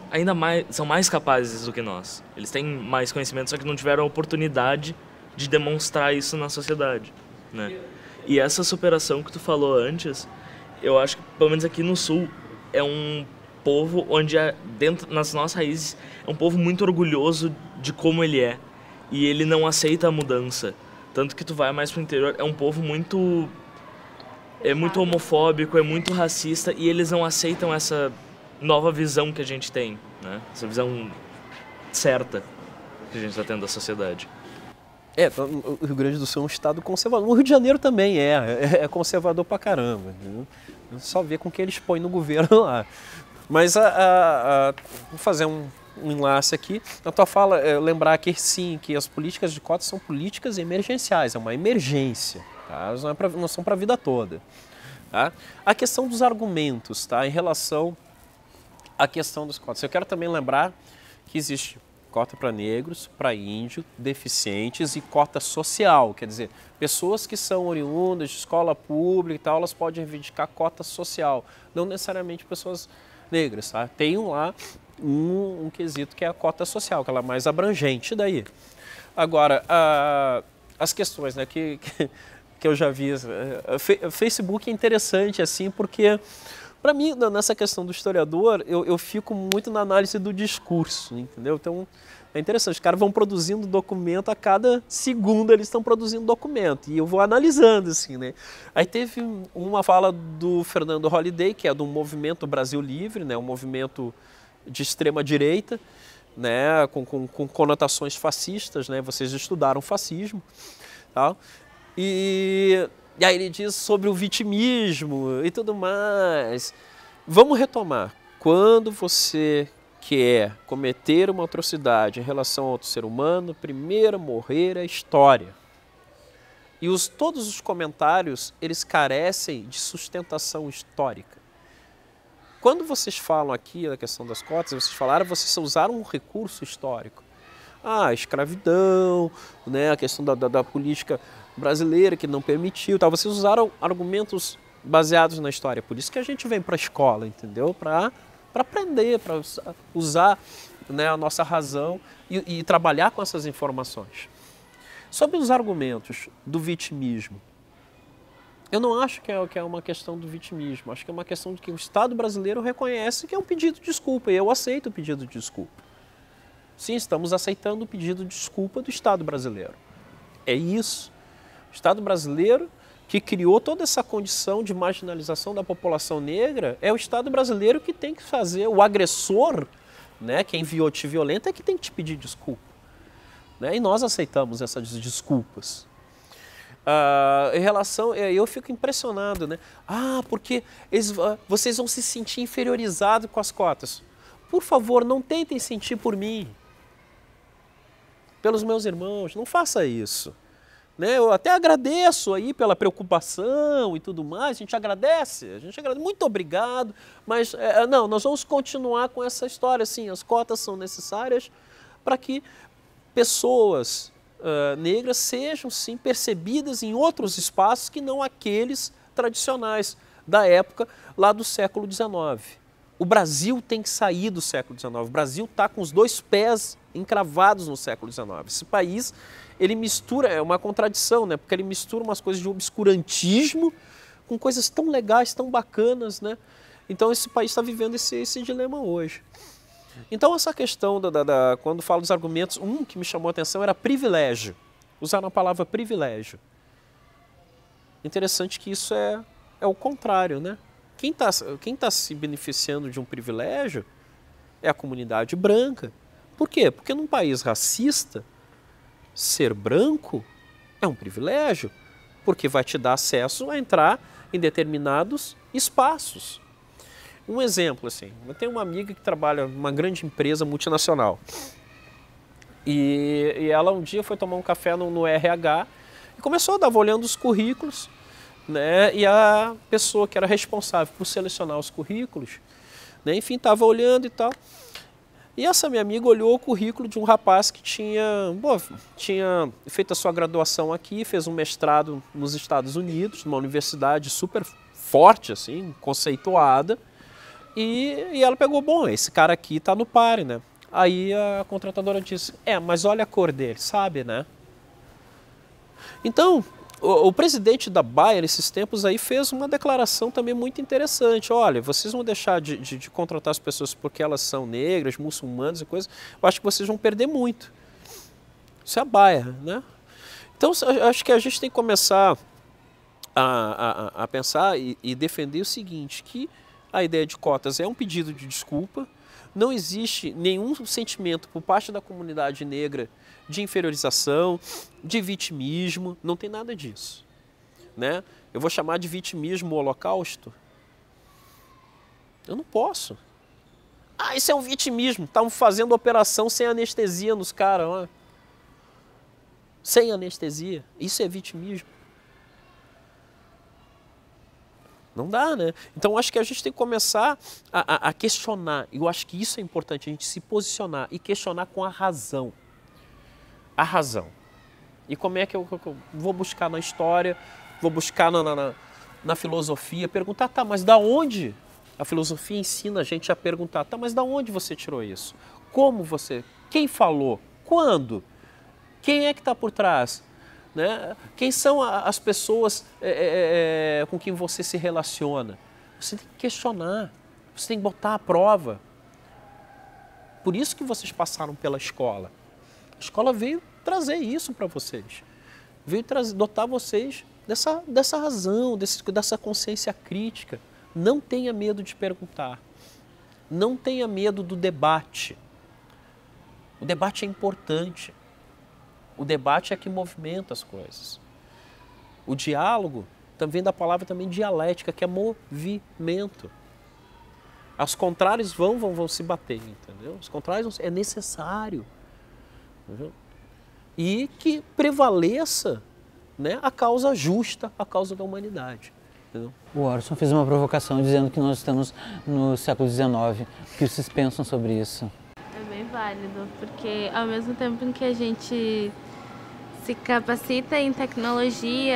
mais capazes do que nós. Eles têm mais conhecimento, só que não tiveram a oportunidade de demonstrar isso na sociedade, né? E essa superação que tu falou antes, eu acho que pelo menos aqui no Sul é um povo onde dentro nas nossas raízes é um povo muito orgulhoso de como ele é e ele não aceita a mudança. Tanto que tu vai mais pro interior, é um povo muito homofóbico, é muito racista e eles não aceitam essa nova visão que a gente tem, né? Essa visão certa que a gente está tendo da sociedade. O Rio Grande do Sul é um estado conservador. O Rio de Janeiro também é conservador pra caramba. Viu? Só ver com o que eles põem no governo lá. Mas vou fazer um enlace aqui. Na tua fala, lembrar que sim, que as políticas de cotas são políticas emergenciais, é uma emergência. Tá? Não são para a vida toda. Tá? A questão dos argumentos, tá? Em relação à questão dos cotas. Eu quero também lembrar que existe cota para negros, para índios, deficientes e cota social. Quer dizer, pessoas que são oriundas de escola pública e tal, elas podem reivindicar cota social. Não necessariamente pessoas negras. Tá? Tem lá um quesito que é a cota social, que ela é mais abrangente daí. Agora, as questões, né, que eu já vi, Facebook é interessante assim, porque Para mim, nessa questão do historiador, eu fico muito na análise do discurso, entendeu? Então, é interessante, os caras vão produzindo documento, a cada segundo eles estão produzindo documento, e eu vou analisando, assim, né? Aí teve uma fala do Fernando Holliday, que é do Movimento Brasil Livre, né? Um movimento de extrema-direita, né? Com conotações fascistas, né? Vocês estudaram fascismo, tá? E aí ele diz sobre o vitimismo e tudo mais. Vamos retomar. Quando você quer cometer uma atrocidade em relação a outro ser humano, primeiro morrer é história. E todos os comentários, eles carecem de sustentação histórica. Quando vocês falam aqui da questão das cotas, vocês usaram um recurso histórico. A escravidão, né, a questão da política brasileira que não permitiu, tal. Vocês usaram argumentos baseados na história. Por isso que a gente vem para a escola, entendeu? Para aprender, para usar, né, a nossa razão e trabalhar com essas informações. Sobre os argumentos do vitimismo, eu não acho que é uma questão do vitimismo. Acho que é uma questão de que o Estado brasileiro reconhece que é um pedido de desculpa. E eu aceito o pedido de desculpa. Sim, estamos aceitando o pedido de desculpa do Estado brasileiro. É isso. O Estado brasileiro, que criou toda essa condição de marginalização da população negra, é o Estado brasileiro que tem que fazer, o agressor, né, quem te violenta, é que tem que te pedir desculpa. Né? E nós aceitamos essas desculpas. Em relação, eu fico impressionado, né? Porque vocês vão se sentir inferiorizados com as cotas. Por favor, não tentem sentir por mim, pelos meus irmãos, não faça isso. Né? Eu até agradeço aí pela preocupação e tudo mais, a gente agradece, muito obrigado, mas não, nós vamos continuar com essa história, assim, as cotas são necessárias para que pessoas negras sejam, sim, percebidas em outros espaços que não aqueles tradicionais da época lá do século XIX. O Brasil tem que sair do século XIX, o Brasil está com os 2 pés encravados no século XIX. Esse país, ele mistura, é uma contradição, né? Porque ele mistura umas coisas de obscurantismo com coisas tão legais, tão bacanas, né? Então esse país está vivendo esse dilema hoje. Então essa questão, quando falo dos argumentos, que me chamou a atenção era privilégio. Usaram a palavra privilégio. Interessante que isso é o contrário, né? Quem tá se beneficiando de um privilégio é a comunidade branca. Por quê? Porque num país racista, ser branco é um privilégio, porque vai te dar acesso a entrar em determinados espaços. Um exemplo, assim, eu tenho uma amiga que trabalha numa grande empresa multinacional e ela um dia foi tomar um café no RH e começou a dar, olhando os currículos, né, e a pessoa que era responsável por selecionar os currículos, né, enfim, estava olhando e tal. E essa minha amiga olhou o currículo de um rapaz que tinha feito a sua graduação aqui, fez um mestrado nos Estados Unidos, numa universidade super forte, assim, conceituada. E ela pegou, bom, esse cara aqui está no pare, né? Aí a contratadora disse, mas olha a cor dele, sabe, né? Então, o presidente da Bayer, nesses tempos aí, fez uma declaração também muito interessante. Olha, vocês vão deixar de contratar as pessoas porque elas são negras, muçulmanas e coisas, eu acho que vocês vão perder muito. Isso é a Bayer, né? Então, acho que a gente tem que começar a pensar e defender o seguinte, que a ideia de cotas é um pedido de desculpa, não existe nenhum sentimento por parte da comunidade negra de inferiorização, de vitimismo, não tem nada disso. Né? Eu vou chamar de vitimismo o holocausto? Eu não posso. Isso é um vitimismo, estavam fazendo operação sem anestesia nos caras. Ó. Sem anestesia, isso é vitimismo. Não dá, né? Então, acho que a gente tem que começar a questionar. Eu acho que isso é importante, a gente se posicionar e questionar com a razão. A razão. E como é que eu vou buscar na história, vou buscar na filosofia, perguntar, mas da onde? A filosofia ensina a gente a perguntar, mas da onde você tirou isso? Como você? Quem falou? Quando? Quem é que está por trás? Né? Quem são as pessoas com quem você se relaciona? Você tem que questionar, você tem que botar à prova. Por isso que vocês passaram pela escola. A escola veio trazer isso para vocês. Veio dotar vocês dessa razão, dessa consciência crítica. Não tenha medo de perguntar. Não tenha medo do debate. O debate é importante. O debate é que movimenta as coisas. O diálogo, também da palavra também dialética, que é movimento. Os contrários vão se bater, entendeu? Os contrários é necessário. Entendeu? E que prevaleça, né, a causa justa, a causa da humanidade. Entendeu? O Orson fez uma provocação dizendo que nós estamos no século XIX. O que vocês pensam sobre isso? É bem válido, porque ao mesmo tempo em que a gente se capacita em tecnologia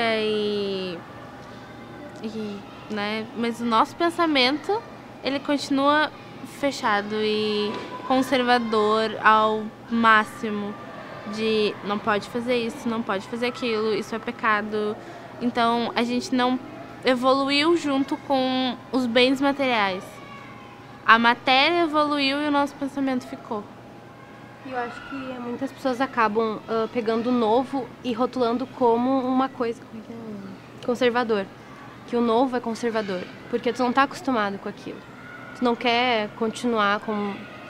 né, mas o nosso pensamento, ele continua fechado e conservador ao máximo, de não pode fazer isso, não pode fazer aquilo, isso é pecado. Então a gente não evoluiu junto com os bens materiais. A matéria evoluiu e o nosso pensamento ficou. E eu acho que muitas pessoas acabam pegando o novo e rotulando como uma coisa conservador. Que o novo é conservador, porque tu não está acostumado com aquilo. Tu não quer continuar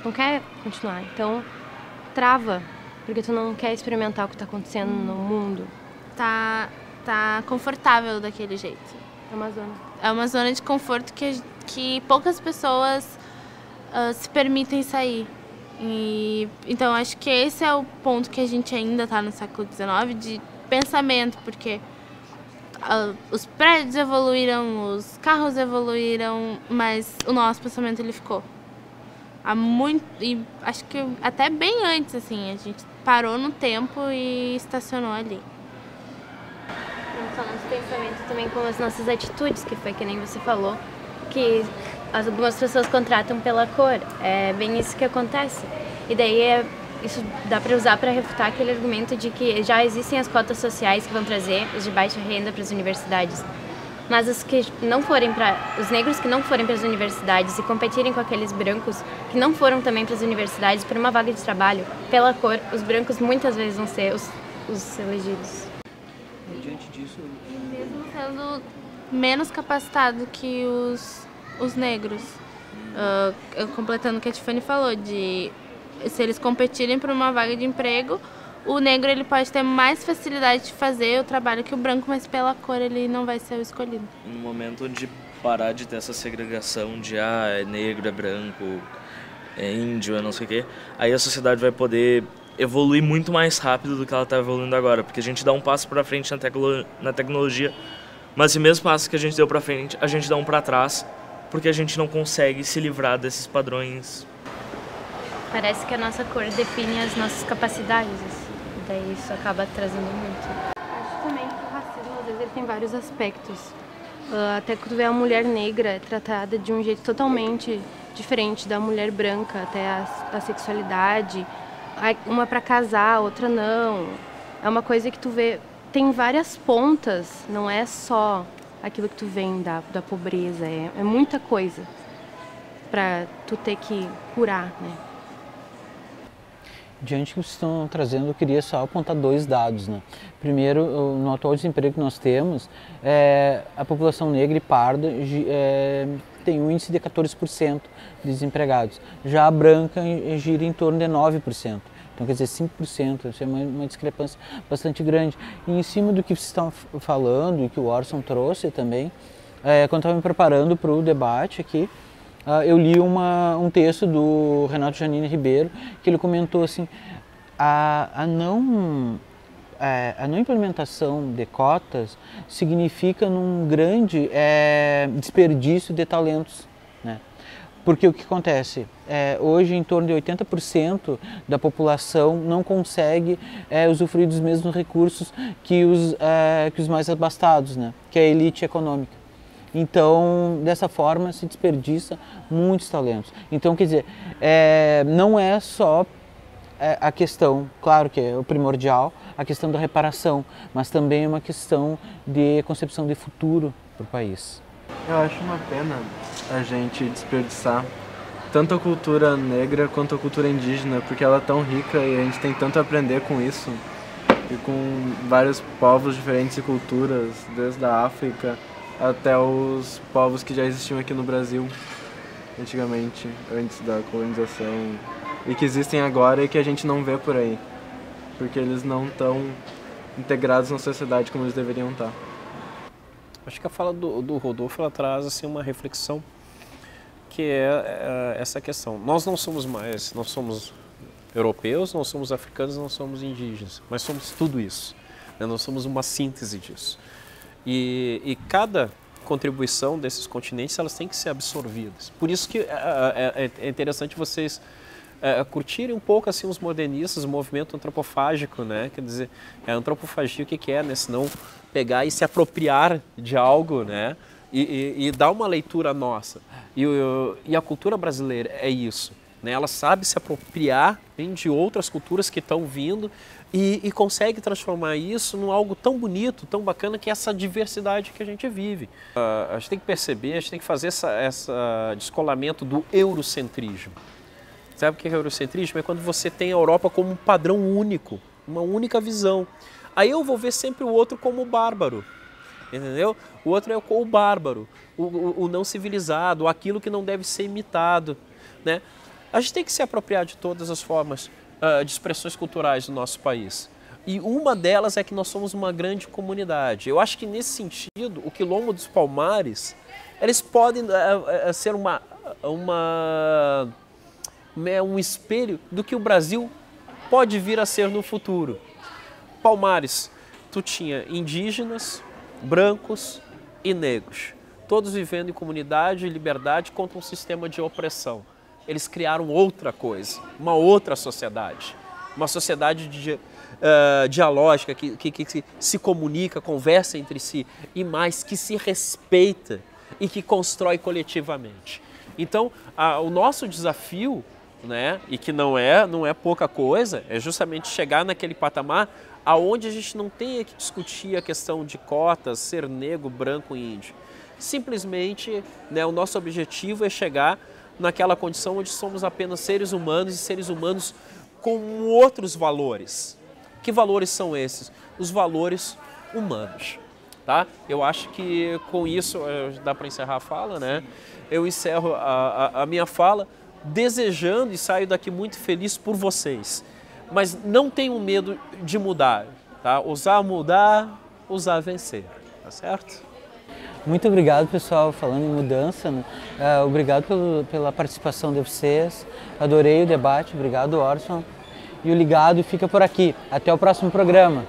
não quer continuar, então trava, porque tu não quer experimentar o que está acontecendo no mundo. Tá confortável daquele jeito. É uma zona de conforto que poucas pessoas se permitem sair. Então acho que esse é o ponto que a gente ainda está no século XIX de pensamento, porque os prédios evoluíram, os carros evoluíram, mas o nosso pensamento ele ficou. E acho que até bem antes, assim, a gente parou no tempo e estacionou ali. Não só nosso pensamento, também com as nossas atitudes, que foi que nem você falou, que algumas pessoas contratam pela cor. É bem isso que acontece. E daí isso dá para usar para refutar aquele argumento de que já existem as cotas sociais que vão trazer os de baixa renda para as universidades. Mas os negros que não forem para as universidades e competirem com aqueles brancos que não foram também para as universidades por uma vaga de trabalho, pela cor, os brancos muitas vezes vão ser os elegidos. Diante disso, mesmo sendo menos capacitado que os negros, completando o que a Tiffany falou, de se eles competirem por uma vaga de emprego, o negro ele pode ter mais facilidade de fazer o trabalho que o branco, mas pela cor ele não vai ser o escolhido. No momento de parar de ter essa segregação de é negro, é branco, é índio, é não sei o quê, aí a sociedade vai poder evoluir muito mais rápido do que ela está evoluindo agora, porque a gente dá um passo para frente na tecnologia, mas esse mesmo passo que a gente deu para frente, a gente dá um para trás, porque a gente não consegue se livrar desses padrões. Parece que a nossa cor define as nossas capacidades, e daí isso acaba trazendo muito. Acho também que o racismo, às vezes, ele tem vários aspectos. Até que tu vê a mulher negra é tratada de um jeito totalmente diferente da mulher branca, até a sexualidade. Uma para casar, outra não. É uma coisa que tu vê, tem várias pontas, não é só aquilo que tu vem da pobreza, é muita coisa para tu ter que curar, né? Diante do que vocês estão trazendo, eu queria só apontar dois dados, né? Primeiro, no atual desemprego que nós temos, a população negra e parda tem um índice de 14% de desempregados. Já a branca gira em torno de 9%. Então, quer dizer, 5%, isso é uma discrepância bastante grande. E em cima do que vocês estão falando e que o Orson trouxe também, quando estava me preparando para o debate aqui, eu li um texto do Renato Janine Ribeiro, que ele comentou assim, a não implementação de cotas significa num grande desperdício de talentos, né? Porque o que acontece? Hoje, em torno de 80% da população não consegue usufruir dos mesmos recursos que os mais abastados, né? Que é a elite econômica. Então, dessa forma, se desperdiça muitos talentos. Então, quer dizer, não é só a questão, claro que é o primordial, a questão da reparação, mas também é uma questão de concepção de futuro para o país. Eu acho uma pena a gente desperdiçar tanto a cultura negra quanto a cultura indígena, porque ela é tão rica e a gente tem tanto a aprender com isso. E com vários povos diferentes e culturas, desde a África até os povos que já existiam aqui no Brasil antigamente, antes da colonização, e que existem agora e que a gente não vê por aí, porque eles não estão integrados na sociedade como eles deveriam estar. Acho que a fala do Rodolfo ela traz assim, uma reflexão que é essa questão. Nós não somos europeus, não somos africanos, não somos indígenas, mas somos tudo isso. Né? Nós somos uma síntese disso. E cada contribuição desses continentes elas têm que ser absorvidas. Por isso que é interessante vocês curtirem um pouco assim os modernistas, o movimento antropofágico, né? Quer dizer, a antropofagia o que é, né? Se não pegar e se apropriar de algo, né? E dar uma leitura nossa. E a cultura brasileira é isso. Né? Ela sabe se apropriar de outras culturas que estão vindo e consegue transformar isso num algo tão bonito, tão bacana, que é essa diversidade que a gente vive. A gente tem que perceber, a gente tem que fazer esse descolamento do eurocentrismo. Sabe o que é eurocentrismo? É quando você tem a Europa como um padrão único, uma única visão. Aí eu vou ver sempre o outro como bárbaro, entendeu? O outro é o bárbaro, o não civilizado, aquilo que não deve ser imitado, né? A gente tem que se apropriar de todas as formas de expressões culturais do nosso país. E uma delas é que nós somos uma grande comunidade. Eu acho que nesse sentido, o Quilombo dos Palmares, eles podem ser um espelho do que o Brasil pode vir a ser no futuro. Palmares, tu tinha indígenas, brancos e negros, todos vivendo em comunidade e liberdade contra um sistema de opressão. Eles criaram outra coisa, uma outra sociedade, uma sociedade dialógica que se comunica, conversa entre si e mais, que se respeita e que constrói coletivamente. Então, o nosso desafio, né, e que não é pouca coisa, é justamente chegar naquele patamar aonde a gente não tenha que discutir a questão de cotas, ser negro, branco e índio. Simplesmente, né, o nosso objetivo é chegar naquela condição onde somos apenas seres humanos e seres humanos com outros valores. Que valores são esses? Os valores humanos. Tá? Eu acho que com isso, dá para encerrar a fala, né? Eu encerro a minha fala desejando e saio daqui muito feliz por vocês. Mas não tenham medo de mudar, tá? Ousar mudar, ousar vencer, tá certo? Muito obrigado, pessoal, falando em mudança, né? Obrigado pela participação de vocês, adorei o debate, obrigado, Orson. E o Ligado fica por aqui, até o próximo programa.